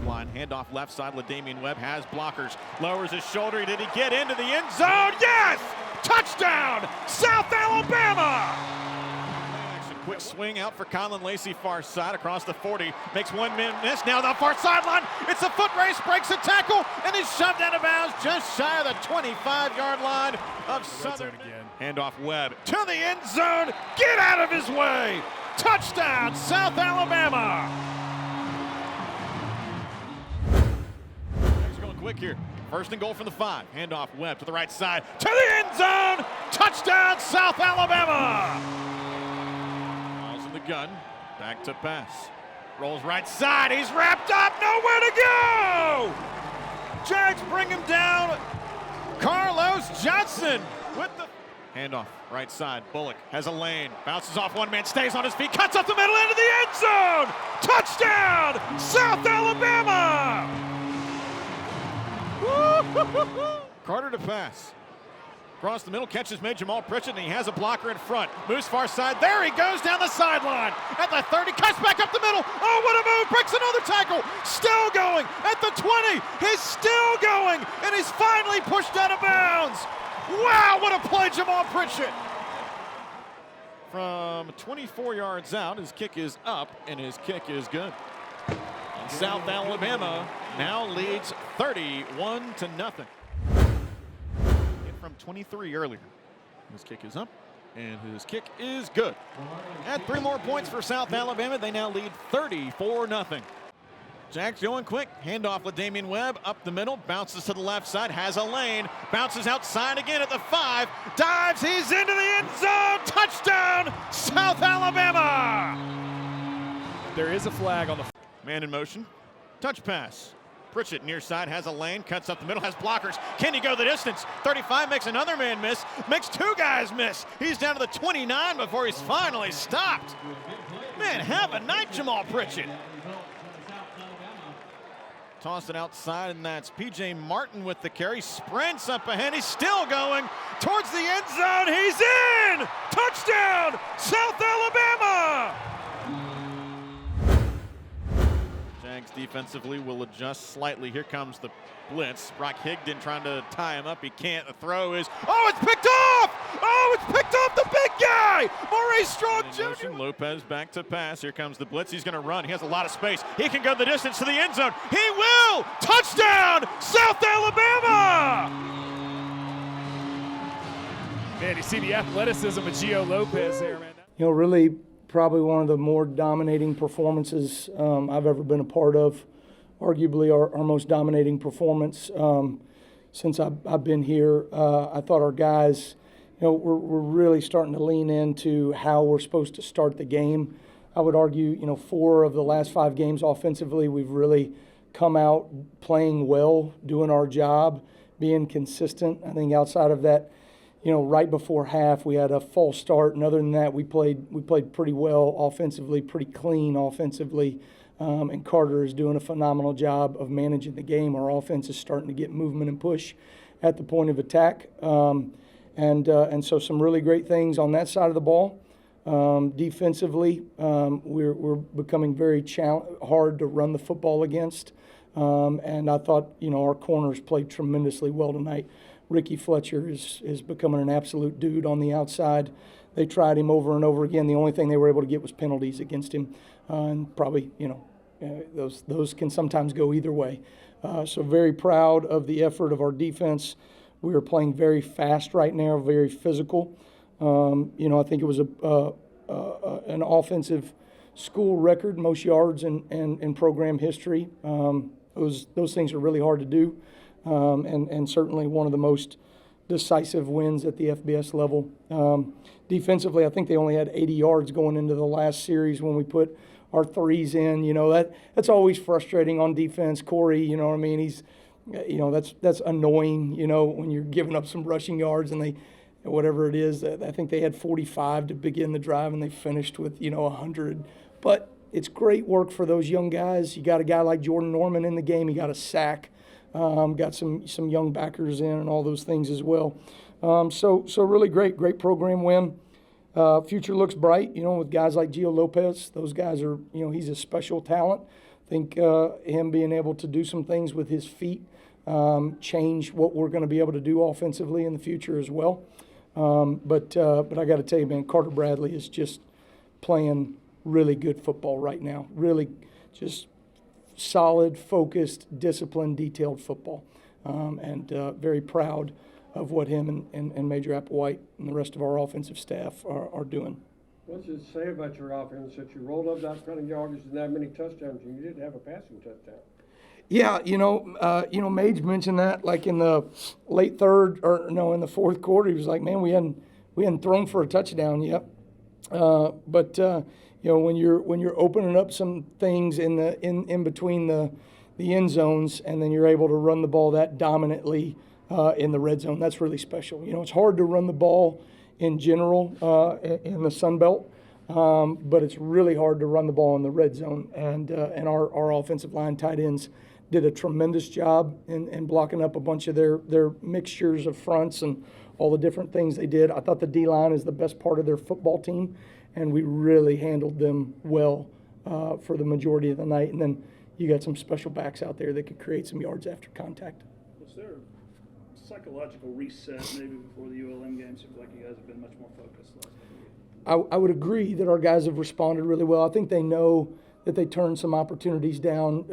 line. Handoff left side. LaDamian Webb has blockers. Lowers his shoulder. Did he get into the end zone? Yes! Touchdown! South Alabama! Quick swing out for Colin Lacey, far side across the 40. Makes one man miss. Now the far sideline. It's a foot race. Breaks a tackle. And he's shoved out of bounds just shy of the 25-yard line of Southern. Handoff Webb to the end zone. Get out of his way. Touchdown, South Alabama. Jags going quick here. First and goal from the 5. Handoff Webb to the right side. To the end zone. Touchdown, South Alabama. Ball's in the gun. Back to pass. Rolls right side. He's wrapped up. Nowhere to go. Jags bring him down. Carlos Johnson with the handoff, right side. Bullock has a lane, bounces off one man, stays on his feet, cuts up the middle into the end zone. Touchdown, South Alabama! Carter to pass. Across the middle, catches made Jamal Pritchett, and he has a blocker in front. Moves far side. There he goes down the sideline. At the 30, cuts back up the middle. Oh, what a move. Breaks another tackle. Still going. At the 20, he's still going. And he's finally pushed out of bounds. Wow, what a play, Jamal Pritchett. From 24 yards out, his kick is up, and his kick is good. And South Alabama now leads 31-0. From 23 earlier. His kick is up, and his kick is good. Add 3 more points for South Alabama. They now lead 34-0. Jags going quick. Handoff LaDamian Webb up the middle. Bounces to the left side. Has a lane. Bounces outside again at the 5. Dives. He's into the end zone. Touchdown, South Alabama. There is a flag on the man in motion. Touch pass. Pritchett near side has a lane, cuts up the middle, has blockers. Can he go the distance? 35 makes another man miss, makes 2 guys miss. He's down to the 29 before he's finally stopped. Man, have a night, Jamal Pritchett. Toss it outside, and that's P.J. Martin with the carry. Sprints up ahead. He's still going towards the end zone. He's in! Touchdown, South Alabama! Jags defensively will adjust slightly. Here comes the blitz. Brock Higdon trying to tie him up. He can't. The throw is, oh, it's picked off! Oh, it's picked off, the big guy! Maurice Strong Jr. Lopez back to pass. Here comes the blitz. He's going to run. He has a lot of space. He can go the distance to the end zone. He will! Touchdown, South Alabama! man. You see the athleticism of Gio Lopez there, man. You know, really probably one of the more dominating performances I've ever been a part of. Arguably our most dominating performance since I've been here. I thought our guys, you know, we're really starting to lean into how we're supposed to start the game. I would argue, you know, 4 of the last 5 games offensively, we've really come out playing well, doing our job, being consistent. I think outside of that, you know, right before half, we had a false start, and other than that, we played pretty well offensively, pretty clean offensively. And Carter is doing a phenomenal job of managing the game. Our offense is starting to get movement and push at the point of attack, and so some really great things on that side of the ball. Defensively, we're becoming very hard to run the football against, and I thought, you know, our corners played tremendously well tonight. Ricky Fletcher is becoming an absolute dude on the outside. They tried him over and over again. The only thing they were able to get was penalties against him, and probably, you know, those can sometimes go either way. So very proud of the effort of our defense. We are playing very fast right now, very physical. You know, I think it was an offensive school record, most yards in program history. Those things are really hard to do, and certainly one of the most decisive wins at the FBS level. Defensively, I think they only had 80 yards going into the last series when we put our threes in. You know, that's always frustrating on defense. Corey, you know what I mean? He's, you know, that's annoying, you know, when you're giving up some rushing yards and they, whatever it is, I think they had 45 to begin the drive and they finished with, you know, 100. But it's great work for those young guys. You got a guy like Jordan Norman in the game. He got a sack. Got some young backers in and all those things as well. So really great program win. Future looks bright, you know, with guys like Gio Lopez. Those guys are, you know, he's a special talent. think him being able to do some things with his feet change what we're going to be able to do offensively in the future as well. But I got to tell you, man, Carter Bradley is just playing really good football right now. Really just solid, focused, disciplined, detailed football. And very proud of what him and Major Applewhite and the rest of our offensive staff are doing. What's it say about your offense that you rolled up that kind of yardage and that many touchdowns and you didn't have a passing touchdown? Yeah, Mage mentioned that like in the late third in the fourth quarter. He was like, "Man, we hadn't thrown for a touchdown yet." But when you're opening up some things in between the end zones, and then you're able to run the ball that dominantly in the red zone, that's really special. It's hard to run the ball in general in the Sun Belt, but it's really hard to run the ball in the red zone. And our offensive line tight ends did a tremendous job in blocking up a bunch of their mixtures of fronts and all the different things they did. I thought the D-line is the best part of their football team, and we really handled them well for the majority of the night. And then you got some special backs out there that could create some yards after contact. Was there a psychological reset maybe before the ULM game? Seems like you guys have been much more focused last couple of weeks. I would agree that our guys have responded really well. I think they know that they turned some opportunities down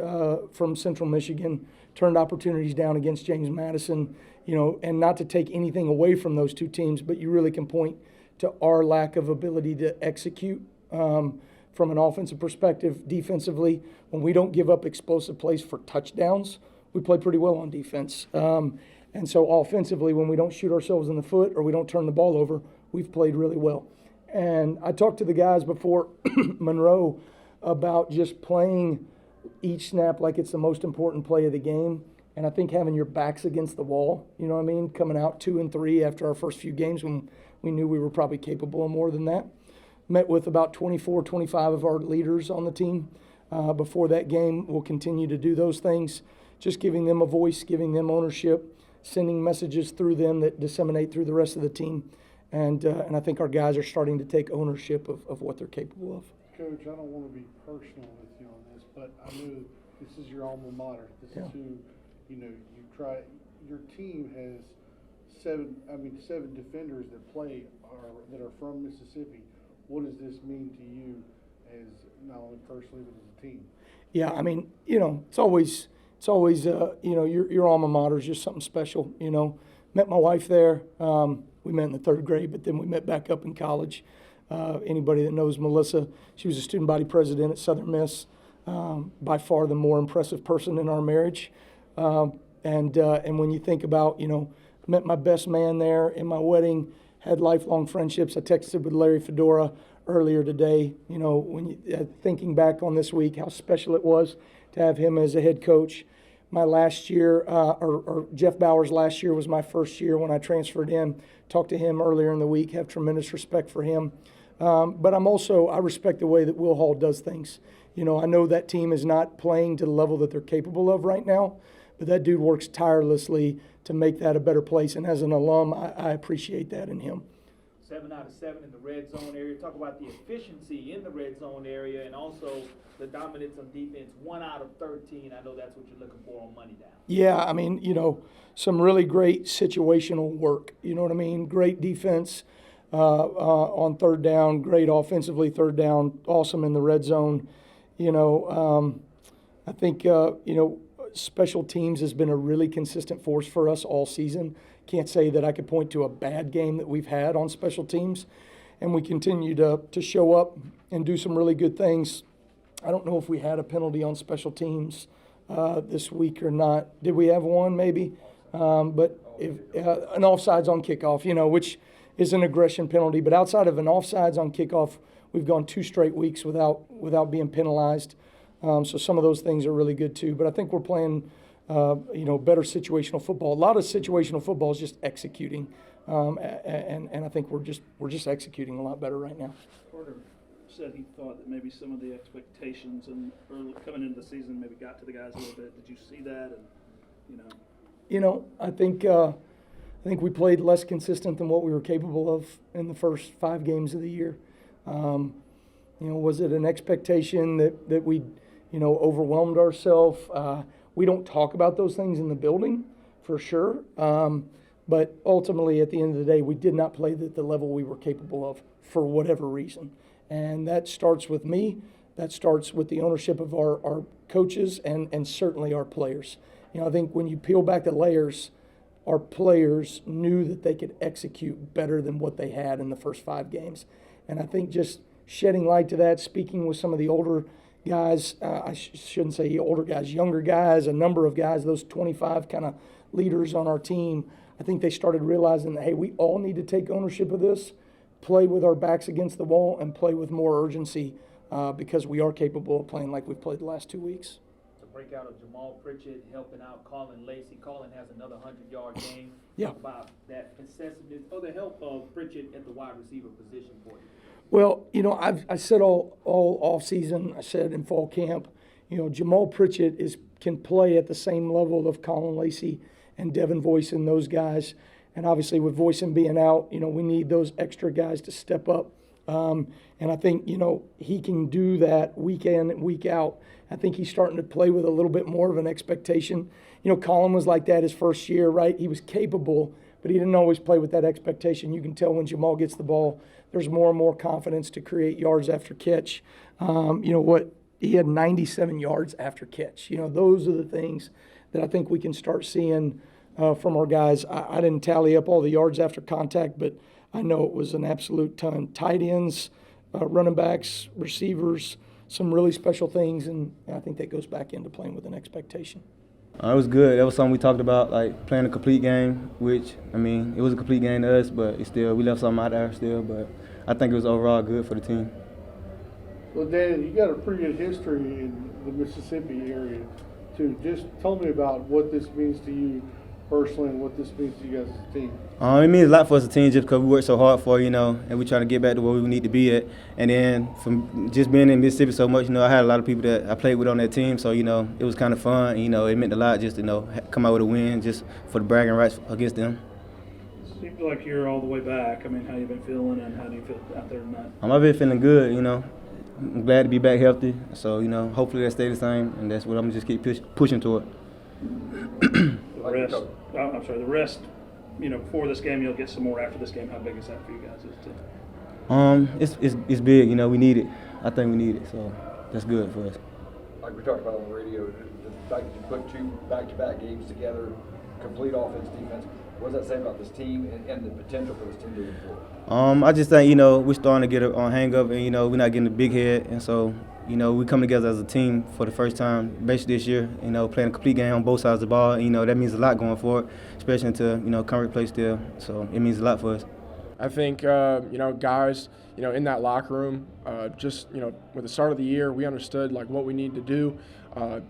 from Central Michigan, turned opportunities down against James Madison, and not to take anything away from those two teams, but you really can point to our lack of ability to execute from an offensive perspective. Defensively, when we don't give up explosive plays for touchdowns, we play pretty well on defense. And so offensively, when we don't shoot ourselves in the foot or we don't turn the ball over, we've played really well. And I talked to the guys before Monroe about just playing each snap like it's the most important play of the game. And I think having your backs against the wall, coming out 2-3 after our first few games when we knew we were probably capable of more than that. Met with about 24, 25 of our leaders on the team before that game. We'll continue to do those things, just giving them a voice, giving them ownership, sending messages through them that disseminate through the rest of the team. And I think our guys are starting to take ownership of what they're capable of. Coach, I don't want to be personal with you on this, but I know this is your alma mater. This is who, you try. Your team has seven defenders that are from Mississippi. What does this mean to you as not only personally but as a team? Yeah, it's always your alma mater is just something special. Met my wife there. We met in the third grade, but then we met back up in college. Anybody that knows Melissa, she was a student body president at Southern Miss, by far the more impressive person in our marriage. And when you think about, met my best man there in my wedding, had lifelong friendships. I texted with Larry Fedora earlier today, thinking back on this week, how special it was to have him as a head coach. My last year, or Jeff Bauer's last year was my first year when I transferred in. Talked to him earlier in the week, have tremendous respect for him. But I respect the way that Will Hall does things. I know that team is not playing to the level that they're capable of right now, but that dude works tirelessly to make that a better place. And as an alum, I appreciate that in him. 7 out of 7 in the red zone area. Talk about the efficiency in the red zone area and also the dominance of defense. 1 out of 13. I know that's what you're looking for on money down. Yeah, some really great situational work. You know what I mean? Great defense on third down, great offensively third down, awesome in the red zone. I think, special teams has been a really consistent force for us all season. Can't say that I could point to a bad game that we've had on special teams. And we continue to show up and do some really good things. I don't know if we had a penalty on special teams this week or not. Did we have one maybe? But if an offsides on kickoff, which is an aggression penalty. But outside of an offsides on kickoff, we've gone 2 straight weeks without being penalized. So some of those things are really good too. But I think we're playing, better situational football. A lot of situational football is just executing, and I think we're just executing a lot better right now. Carter said he thought that maybe some of the expectations and early coming into the season maybe got to the guys a little bit. Did you see that? I think we played less consistent than what we were capable of in the first 5 games of the year. Was it an expectation that we overwhelmed ourselves. We don't talk about those things in the building, for sure. But ultimately, at the end of the day, we did not play at the level we were capable of for whatever reason. And that starts with me. That starts with the ownership of our coaches and certainly our players. I think when you peel back the layers, our players knew that they could execute better than what they had in the first 5 games. And I think just shedding light to that, speaking with some of the older guys, I shouldn't say older guys, younger guys, a number of guys, those 25 kind of leaders on our team, I think they started realizing that, hey, we all need to take ownership of this, play with our backs against the wall, and play with more urgency because we are capable of playing like we've played the last 2 weeks. The breakout of Jamal Pritchett helping out Colin Lacey. Colin has another 100-yard game. Yeah. Talk about that necessity or the help of Pritchett at the wide receiver position for you. Well, I said all off season, I said in fall camp, Jamal Pritchett can play at the same level of Colin Lacey and Devin Voisin, those guys. And obviously with Voisin being out, we need those extra guys to step up. And I think, he can do that week in and week out. I think he's starting to play with a little bit more of an expectation. Colin was like that his first year, right? He was capable, but he didn't always play with that expectation. You can tell when Jamal gets the ball, there's more and more confidence to create yards after catch. He had 97 yards after catch. Those are the things that I think we can start seeing from our guys. I didn't tally up all the yards after contact, but I know it was an absolute ton. Tight ends, running backs, receivers, some really special things, and I think that goes back into playing with an expectation. It was good. That was something we talked about, like playing a complete game, which, it was a complete game to us, but we left something out there still. But I think it was overall good for the team. Well, Dan, you got a pretty good history in the Mississippi area, too. Just tell me about what this means to you personally and what this means to you guys as a team. It means a lot for us as a team just because we work so hard for it, and we trying to get back to where we need to be at. And then from just being in Mississippi so much, I had a lot of people that I played with on that team, so, it was kind of fun. It meant a lot just to, come out with a win just for the bragging rights against them. Seems like you're all the way back. How you been feeling and how do you feel out there tonight? I've been feeling good, I'm glad to be back healthy. So, hopefully that stays the same, and that's what I'm just keep pushing toward. The rest, before this game, you'll get some more after this game. How big is that for you guys as a team? It's big, we need it. I think we need it, so that's good for us. Like we talked about on the radio, the fact that you put 2 back-to-back games together, complete offense, defense, what does that say about this team and the potential for this team moving forward? I just think, we're starting to get a hang of it, we're not getting a big head, and so, we come together as a team for the first time, basically this year, playing a complete game on both sides of the ball. That means a lot going forward, especially into current play still. So it means a lot for us. I think, guys, in that locker room, with the start of the year, we understood what we need to do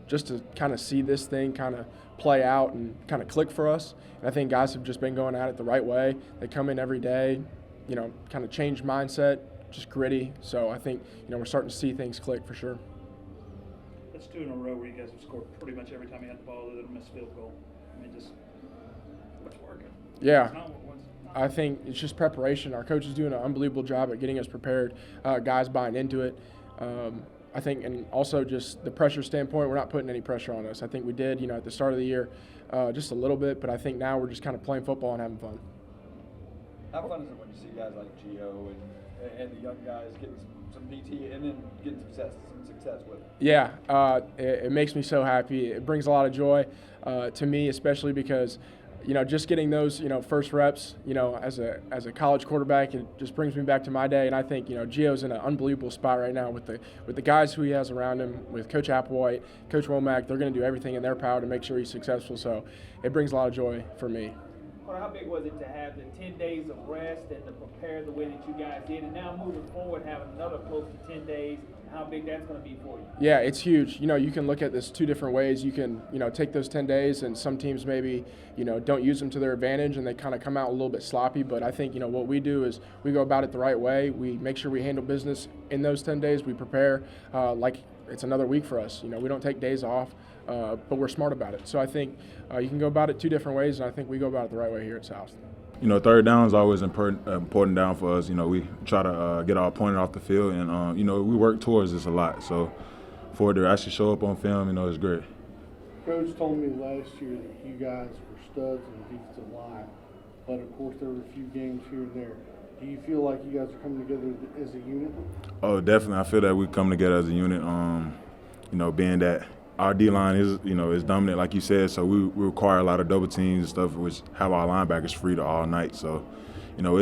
just to kind of see this thing kind of play out and kind of click for us. And I think guys have just been going at it the right way. They come in every day, kind of change mindset, just gritty. So I think, we're starting to see things click for sure. That's 2 in a row where you guys have scored pretty much every time you had the ball other than a missed field goal. Just what's working? Yeah. I think it's just preparation. Our coach is doing an unbelievable job at getting us prepared, guys buying into it. I think, and also just the pressure standpoint, we're not putting any pressure on us. I think we did, at the start of the year, just a little bit, but I think now we're just kind of playing football and having fun. How fun is it when you see guys like Gio and the young guys getting some PT and then getting some success with it? Yeah, it makes me so happy. It brings a lot of joy to me, especially because, just getting those, first reps, as a college quarterback, it just brings me back to my day. And I think, Gio's in an unbelievable spot right now with the guys who he has around him, with Coach Applewhite, Coach Womack. They're going to do everything in their power to make sure he's successful. So it brings a lot of joy for me. How big was it to have the 10 days of rest and to prepare the way that you guys did, and now moving forward having another close to 10 days, how big that's going to be for you? Yeah, it's huge. You can look at this 2 different ways. You can, take those 10 days, and some teams maybe, don't use them to their advantage, and they kind of come out a little bit sloppy. But I think, what we do is we go about it the right way. We make sure we handle business in those 10 days. We prepare like it's another week for us. We don't take days off. But we're smart about it. So I think you can go about it 2 different ways, and I think we go about it the right way here at South. Third down is always important down for us. We try to get our opponent off the field, and, we work towards this a lot. So for it to actually show up on film, you know, it's great. Coach told me last year that you guys were studs in the defensive line, but of course there were a few games here and there. Do you feel like you guys are coming together as a unit? Oh, definitely. I feel that we come together as a unit. You know, being that our D-line is, you know, is dominant, like you said, so we require a lot of double teams and stuff, which have our linebackers free to all night. So, you know,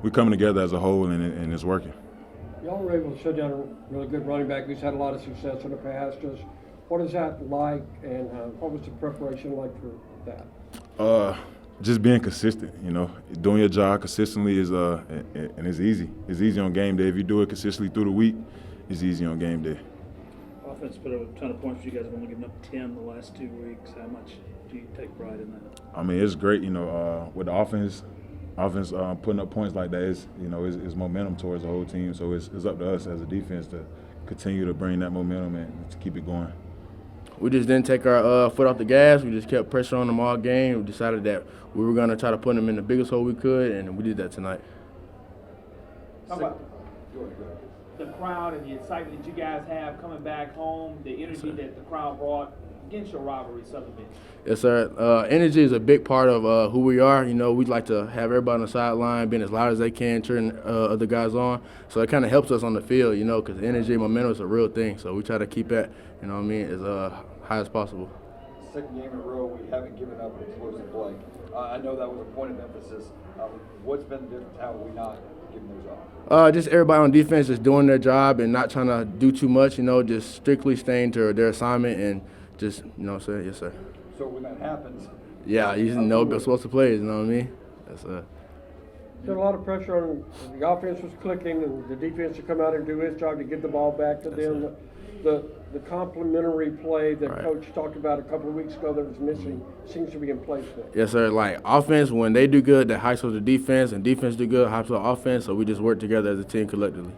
we're coming together as a whole, and it's working. Y'all were able to shut down a really good running back who's had a lot of success in the past. What is that like, and what was the preparation like for that? Just being consistent, you know, doing your job consistently is and it's easy. It's easy on game day. If you do it consistently through the week, it's easy on game day. Offense put up a ton of points. You guys have only given up 10 the last 2 weeks. How much do you take pride in that? I mean, it's great, you know, with the offense putting up points like that is, you know, is momentum towards the whole team. So it's up to us as a defense to continue to bring that momentum and to keep it going. We just didn't take our foot off the gas. We just kept pressure on them all game. We decided that we were going to try to put them in the biggest hole we could, and we did that tonight. Talk about the crowd and the excitement that you guys have coming back home, the energy that the crowd brought against your rivalry, Southern Miss. Yes, sir. Energy is a big part of who we are. You know, we'd like to have everybody on the sideline being as loud as they can, cheering other guys on. So it kind of helps us on the field, you know, because energy and momentum is a real thing. So we try to keep that, you know what I mean, as high as possible. Second game in a row, we haven't given up an explosive play. I know that was a point of emphasis. What's been the difference? How have we not given those up? Just everybody on defense just doing their job and not trying to do too much, you know, just strictly staying to their assignment and just, you know what I'm saying? Yes, sir. So when that happens, yeah, you know you're supposed to play, you know what I mean? That's There's a lot of pressure on the offense was clicking and the defense to come out and do his job to get the ball back to them. The complementary play that Coach talked about a couple of weeks ago that was missing seems to be in place now. Yes, sir. Like offense, when they do good, that hypes up the defense, and defense do good, hypes up offense. So we just work together as a team collectively.